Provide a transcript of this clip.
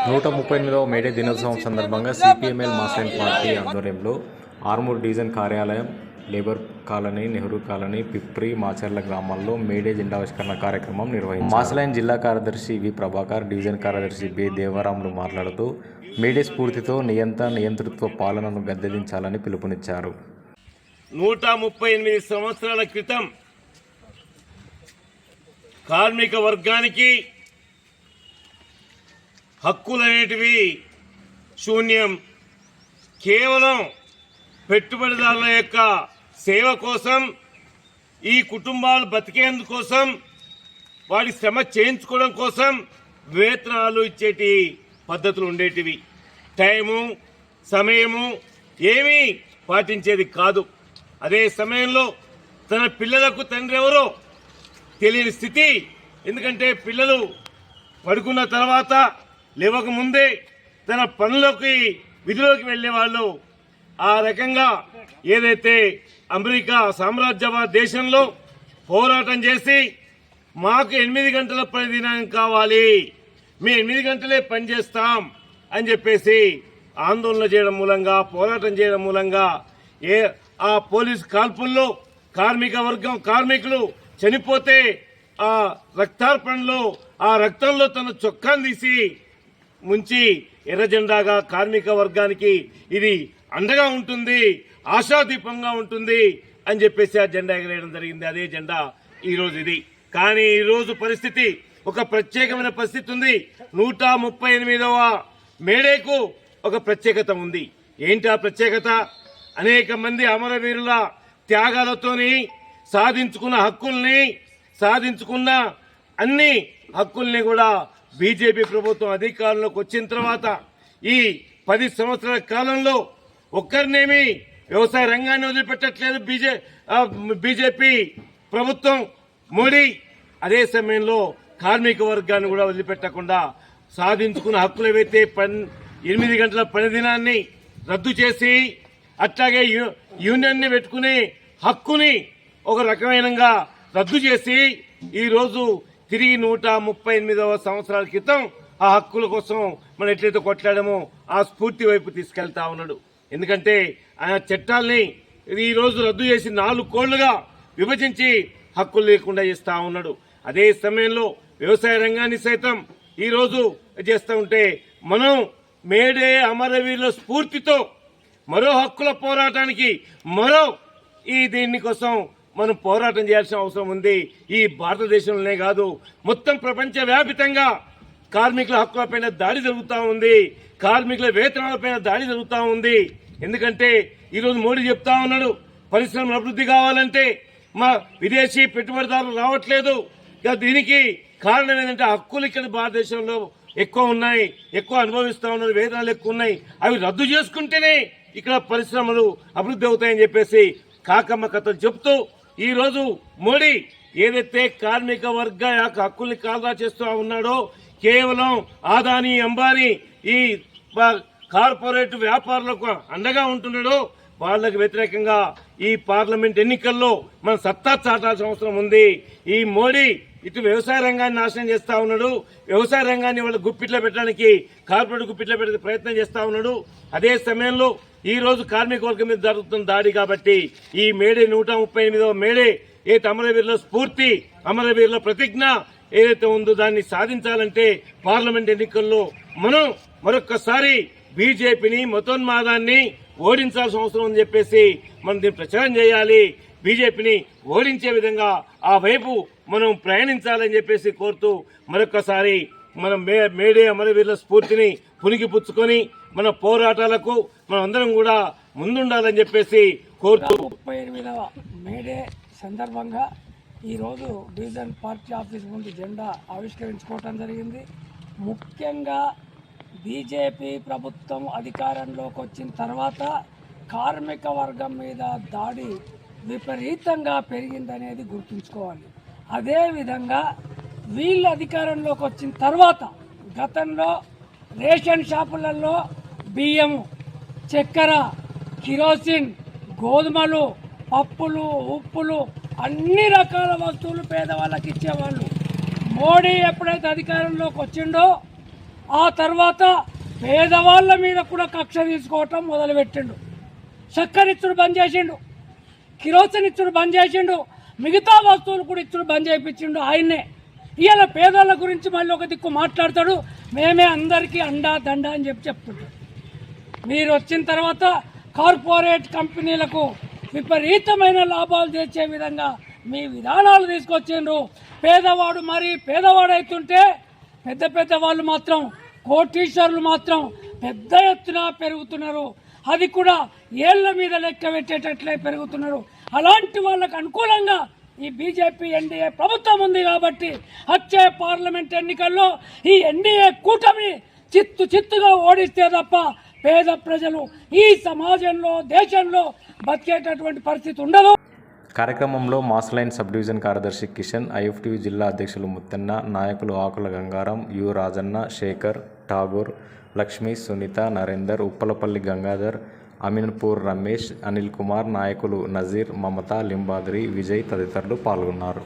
138వ May Day దినోత్సవం సందర్భంగా CPML Mass Line party ఆధ్వర్యంలో ఆర్మూర్ డివిజన్ కార్యాలయం, labour colony, Nehru colony, పిప్రి, Macherla గ్రామాల్లో మేడే జెండావిష్కరణ కార్యక్రమం నిర్వహించారు. మాస్లైన్ జిల్లా కార్యదర్శి వి ప్రభాకర్, డివిజన్ కార్యదర్శి బి దేవరాములు మాట్లాడుతూ మేడే స్ఫూర్తితో నియంతృత్వ పాలనను గద్దెదించాలని పిలుపునిచ్చారు. 138 సంవత్సరాల క్రితం కార్మిక వర్గానికి హక్కులనేటివి శూన్యం. కేవలం పెట్టుబడిదారుల యొక్క సేవ కోసం, ఈ కుటుంబాలు బతికేందుకోసం, వాడి శ్రమ చేయించుకోవడం కోసం వేతనాలు ఇచ్చేటి పద్ధతులు ఉండేటివి. టైము, సమయము ఏమీ పాటించేది కాదు. అదే సమయంలో తన పిల్లలకు తండ్రి ఎవరో తెలియని స్థితి. ఎందుకంటే పిల్లలు పడుకున్న తర్వాత లేవక ముందే తన పనులకి, విధిలోకి వెళ్లేవాళ్ళు. ఆ రకంగా ఏదైతే అమెరికా సామ్రాజ్యవాద దేశంలో పోరాటం చేసి మాకు 8 గంటల పని దినం కావాలి, మేము 8 గంటలే పనిచేస్తాం అని చెప్పేసి ఆందోళన చేయడం మూలంగా, పోరాటం చేయడం మూలంగా ఆ పోలీసు కాల్పుల్లో కార్మికులు చనిపోతే ఆ రక్తార్పణలో, ఆ రక్తంలో తన చొక్కాను తీసి ముంచి ఎర్ర జెండాగా కార్మిక వర్గానికి ఇది అండగా ఉంటుంది, ఆశాదీపంగా ఉంటుంది అని చెప్పేసి ఆ జెండా ఎగరేయడం జరిగింది. అదే జెండా ఈరోజు ఇది. కానీ ఈరోజు పరిస్థితి ఒక ప్రత్యేకమైన పరిస్థితి ఉంది. 138వ మేడేకు ఒక ప్రత్యేకత ఉంది. ఏంటి ఆ ప్రత్యేకత? అనేక మంది అమరవీరుల త్యాగాలతోని సాధించుకున్న హక్కుల్ని, సాధించుకున్న అన్ని హక్కుల్ని కూడా బీజేపీ ప్రభుత్వం అధికారంలోకి వచ్చిన తర్వాత ఈ 10 సంవత్సరాల కాలంలో ఒక్కరినేమి వ్యవసాయ రంగాన్ని వదిలిపెట్టట్లేదు బీజేపీ ప్రభుత్వం, మోడీ. అదే సమయంలో కార్మిక వర్గాన్ని కూడా వదిలిపెట్టకుండా సాధించుకున్న హక్కులు ఏవైతే 8 గంటల పని దినాన్ని రద్దు చేసి, అట్లాగే యూనియన్ని పెట్టుకునే హక్కుని ఒక రకమైనగా రద్దు చేసి ఈరోజు తిరిగి 138వ సంవత్సరాల క్రితం ఆ హక్కుల కోసం మనం ఎట్లయితే కొట్లాడామో ఆ స్ఫూర్తి వైపు తీసుకెళ్తా ఉన్నాడు. ఎందుకంటే ఆయన చట్టాల్ని ఈరోజు రద్దు చేసి 4 కోళ్లుగా విభజించి హక్కులు లేకుండా చేస్తా ఉన్నాడు. అదే సమయంలో వ్యవసాయ రంగాన్ని సైతం ఈరోజు చేస్తూ ఉంటే మనం మేడే అమరవీరుల స్ఫూర్తితో మరో హక్కుల పోరాటానికి, దీని కోసం మనం పోరాటం చేయాల్సిన అవసరం ఉంది. ఈ భారతదేశంలోనే కాదు, మొత్తం ప్రపంచవ్యాప్తంగా కార్మికుల హక్కులపైన దాడి జరుగుతూ ఉంది, కార్మికుల వేతనాలపైన దాడి జరుగుతూ ఉంది. ఎందుకంటే ఈరోజు మోడీ చెప్తా ఉన్నాడు, పరిశ్రమల అభివృద్ధి కావాలంటే మా విదేశీ పెట్టుబడిదారులు రావట్లేదు. దీనికి కారణం ఏంటంటే హక్కులు ఇక్కడ భారతదేశంలో ఎక్కువ ఉన్నాయి, ఎక్కువ అనుభవిస్తూ ఉన్నారు, వేతనాలు ఎక్కువ ఉన్నాయి. అవి రద్దు చేసుకుంటేనే ఇక్కడ పరిశ్రమలు అభివృద్ధి అవుతాయని చెప్పేసి కాకమ్మ కథలు చెప్తూ ఈరోజు మోడీ ఏదైతే కార్మిక వర్గ హక్కుల్ని కాల్రా చేస్తూ ఉన్నాడో, కేవలం ఆదాని, అంబానీ, ఈ కార్పొరేట్ వ్యాపారులకు అండగా ఉంటున్నాడో వాళ్లకు వ్యతిరేకంగా ఈ పార్లమెంట్ ఎన్నికల్లో మనం సత్తా చాటాల్సిన అవసరం ఉంది. ఈ మోడీ ఇటు వ్యవసాయ రంగాన్ని నాశనం చేస్తా ఉన్నాడు, వ్యవసాయ రంగాన్ని వాళ్ళ గుప్పిట్లో పెట్టడానికి, కార్పొరేట్ గుప్పిట్లో పెట్టే ప్రయత్నం చేస్తా ఉన్నాడు. అదే సమయంలో ఈ రోజు కార్మిక వర్గం మీద జరుగుతున్న దాడి. కాబట్టి ఈ మేడే 138వ మేడే ఏదైతే అమరవీరుల స్ఫూర్తి, అమరవీరుల ప్రతిజ్ఞ ఏదైతే ఉందో దాన్ని సాధించాలంటే పార్లమెంట్ ఎన్నికల్లో మనం మరొక్కసారి బీజేపీని, మతోన్మాదాన్ని ఓడించాల్సిన అవసరం అని చెప్పేసి మనం దీన్ని ప్రచారం చేయాలి. బీజేపీని ఓడించే విధంగా ఆ వైపు మనం ప్రయాణించాలని చెప్పేసి కోరుతూ మరొక్కసారి మనం మేడే అమరవీరుల స్ఫూర్తిని పుణికిపుచ్చుకొని మన పోరాటాలకు మనం అందరం కూడా ముందుండాలని చెప్పేసి కోరుతూ 138వ మేడే సందర్భంగా ఈరోజు డివిజన్ పార్టీ ఆఫీస్ ముందు జెండా ఆవిష్కరించుకోవటం జరిగింది. ముఖ్యంగా బీజేపీ ప్రభుత్వం అధికారంలోకి వచ్చిన తర్వాత కార్మిక వర్గం మీద దాడి విపరీతంగా పెరిగిందనేది గుర్తుంచుకోవాలి. అదేవిధంగా వీళ్ళు అధికారంలోకి వచ్చిన తర్వాత గతంలో రేషన్ షాపులలో బియ్యము, చక్కెర, కిరోసిన్, గోధుమలు, పప్పులు, ఉప్పులు అన్ని రకాల వస్తువులు పేదవాళ్ళకి ఇచ్చేవాళ్ళు. మోడీ ఎప్పుడైతే అధికారంలోకి వచ్చిండో ఆ తర్వాత పేదవాళ్ళ మీద కూడా కక్ష తీసుకోవటం మొదలుపెట్టిండు. చక్కెరిచ్చుడు బంద్ చేసిండు, కిరోసిన్ ఇచ్చుడు బంద్ చేసిండు, మిగతా వస్తువులు కూడా ఇచ్చుడు బంద్ చేయించిండు ఆయన్నే. ఇవాళ పేదల గురించి మళ్ళీ ఒక దిక్కు మాట్లాడతాడు, మేమే అందరికీ అండా దండ అని చెప్తుంటాడు. మీరు వచ్చిన తర్వాత కార్పొరేట్ కంపెనీలకు విపరీతమైన లాభాలు తెచ్చే విధంగా మీ విధానాలు తీసుకొచ్చిండ్రు. పేదవాడు మరీ పేదవాడైతుంటే పెద్ద పెద్ద వాళ్ళు మాత్రం కోటీశ్వరులు మాత్రం పెద్ద ఎత్తున పెరుగుతున్నారు. అది కూడా ఏళ్ల మీద లెక్క పెట్టేటట్లే పెరుగుతున్నారు. అలాంటి వాళ్ళకు అనుకూలంగా ఈ బీజేపీ ఎన్డీఏ ప్రభుత్వం ఉంది కాబట్టి వచ్చే పార్లమెంట్ ఎన్నికల్లో ఈ ఎన్డీఏ కూటమి చిత్తుగా ఓడిస్తే తప్ప పేద ప్రజలు ఈ సమాజంలో దేశంలో బతికేటటువంటి పరిస్థితి ఉండదు. కార్యక్రమంలో మాస్లైన్ సబ్ డివిజన్ కార్యదర్శి కిషన్, ఐఎఫ్టీయూ జిల్లా అధ్యక్షులు ముత్తన్న, నాయకులు ఆకుల గంగారం, యు రాజన్న, శేఖర్, ఠాగూర్, లక్ష్మి, సునీత, నరేందర్, ఉప్పలపల్లి గంగాధర్, అమీన్పూర్ రమేష్, అనిల్ కుమార్, నాయకులు నజీర్, మమత, లింబాద్రి, విజయ్ తదితరులు పాల్గొన్నారు.